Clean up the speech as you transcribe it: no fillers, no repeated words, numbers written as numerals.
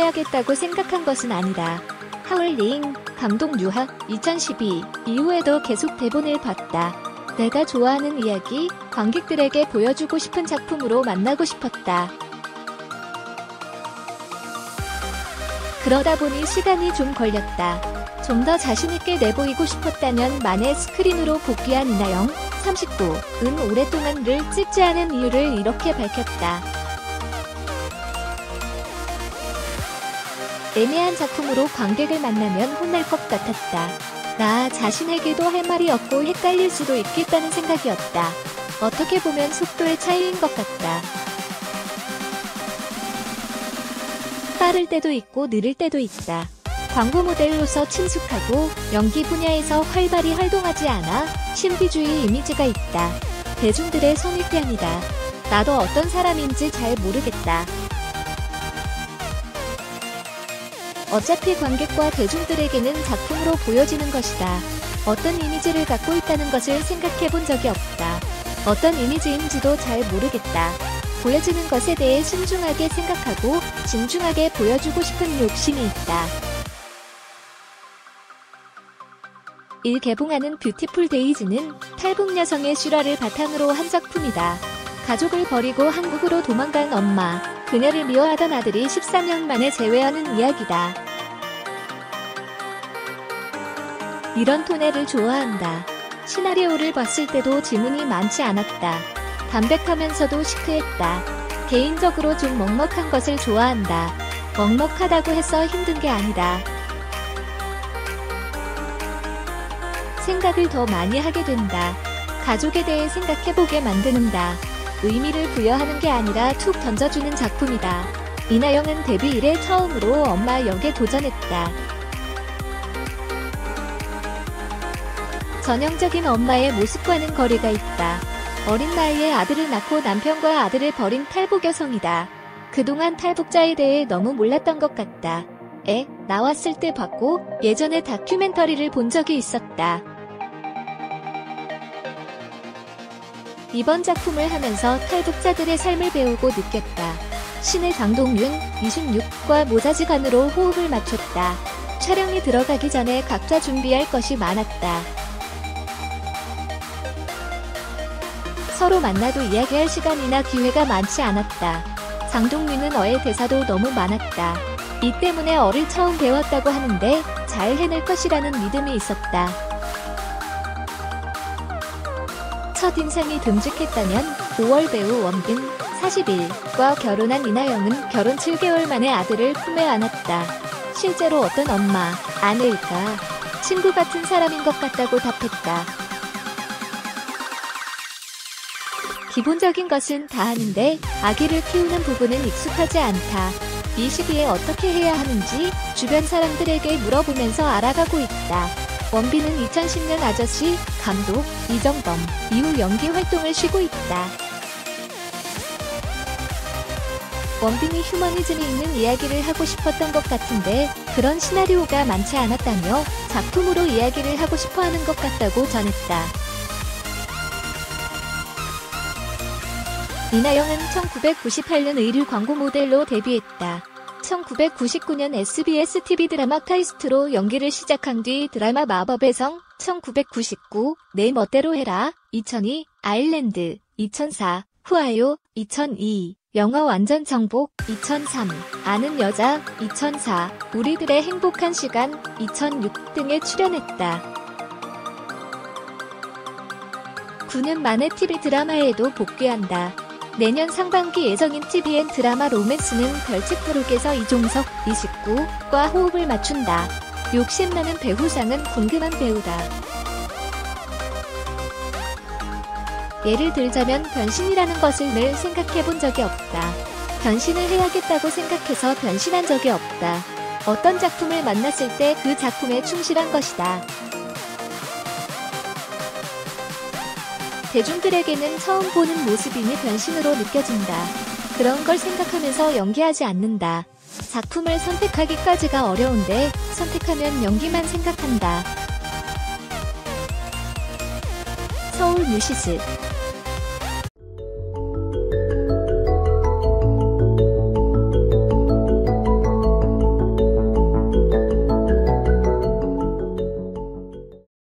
해야겠다고 생각한 것은 아니다. 하울링, 감독 유하, 2012 이후에도 계속 대본을 봤다. 내가 좋아하는 이야기, 관객들에게 보여주고 싶은 작품으로 만나고 싶었다. 그러다 보니 시간이 좀 걸렸다. 좀 더 자신있게 내보이고 싶었다면 만에 스크린으로 복귀한 이나영, 39은 오랫동안 를 찍지 않은 이유를 이렇게 밝혔다. 애매한 작품으로 관객을 만나면 혼날 것 같았다. 나 자신에게도 할 말이 없고 헷갈릴 수도 있겠다는 생각이었다. 어떻게 보면 속도의 차이인 것 같다. 빠를 때도 있고 느릴 때도 있다. 광고 모델로서 친숙하고 연기 분야에서 활발히 활동하지 않아 신비주의 이미지가 있다. 대중들의 선입견이다. 나도 어떤 사람인지 잘 모르겠다. 어차피 관객과 대중들에게는 작품으로 보여지는 것이다. 어떤 이미지를 갖고 있다는 것을 생각해 본 적이 없다. 어떤 이미지인지도 잘 모르겠다. 보여지는 것에 대해 신중하게 생각하고 진중하게 보여주고 싶은 욕심이 있다. 1. 개봉하는 뷰티풀 데이즈는 탈북 여성의 실화를 바탕으로 한 작품이다. 가족을 버리고 한국으로 도망간 엄마, 그녀를 미워하던 아들이 14년 만에 재회하는 이야기다. 이런 토네를 좋아한다. 시나리오를 봤을 때도 지문이 많지 않았다. 담백하면서도 시크했다. 개인적으로 좀 먹먹한 것을 좋아한다. 먹먹하다고 해서 힘든 게 아니다. 생각을 더 많이 하게 된다. 가족에 대해 생각해보게 만드는다. 의미를 부여하는 게 아니라 툭 던져주는 작품이다. 이나영은 데뷔 이래 처음으로 엄마 역에 도전했다. 전형적인 엄마의 모습과는 거리가 있다. 어린 나이에 아들을 낳고 남편과 아들을 버린 탈북 여성이다. 그동안 탈북자에 대해 너무 몰랐던 것 같다. 나왔을 때 봤고 예전에 다큐멘터리를 본 적이 있었다. 이번 작품을 하면서 탈북자들의 삶을 배우고 느꼈다. 신의 장동윤, 이순육과 모자지간으로 호흡을 맞췄다. 촬영이 들어가기 전에 각자 준비할 것이 많았다. 서로 만나도 이야기할 시간이나 기회가 많지 않았다. 장동윤은 어의 대사도 너무 많았다. 이 때문에 어를 처음 배웠다고 하는데 잘 해낼 것이라는 믿음이 있었다. 첫인상이 듬직했다면 5월 배우 원빈, 41과 결혼한 이나영은 결혼 7개월 만에 아들을 품에 안았다. 실제로 어떤 엄마, 아내일까? 친구 같은 사람인 것 같다고 답했다. 기본적인 것은 다 하는데 아기를 키우는 부분은 익숙하지 않다. 이 시기에 어떻게 해야 하는지 주변 사람들에게 물어보면서 알아가고 있다. 원빈은 2010년 아저씨, 감독, 이정범 이후 연기 활동을 쉬고 있다. 원빈이 휴머니즘이 있는 이야기를 하고 싶었던 것 같은데 그런 시나리오가 많지 않았다며 작품으로 이야기를 하고 싶어하는 것 같다고 전했다. 이나영은 1998년 의류 광고 모델로 데뷔했다. 1999년 SBS TV 드라마 카이스트로 연기를 시작한 뒤 드라마 마법의 성, 1999, 내 멋대로 해라, 2002, 아일랜드, 2004, 후아요, 2002, 영화 완전 정복, 2003, 아는 여자, 2004, 우리들의 행복한 시간, 2006 등에 출연했다. 9년 만에 TV 드라마에도 복귀한다. 내년 상반기 예정인 TVN 드라마 로맨스는 별책 부록에서 이종석, 29과 호흡을 맞춘다. 욕심나는 배우상은 궁금한 배우다. 예를 들자면 변신이라는 것을 늘 생각해본 적이 없다. 변신을 해야겠다고 생각해서 변신한 적이 없다. 어떤 작품을 만났을 때 그 작품에 충실한 것이다. 대중들에게는 처음 보는 모습이니 변신으로 느껴진다. 그런 걸 생각하면서 연기하지 않는다. 작품을 선택하기까지가 어려운데 선택하면 연기만 생각한다. 서울 뮤시스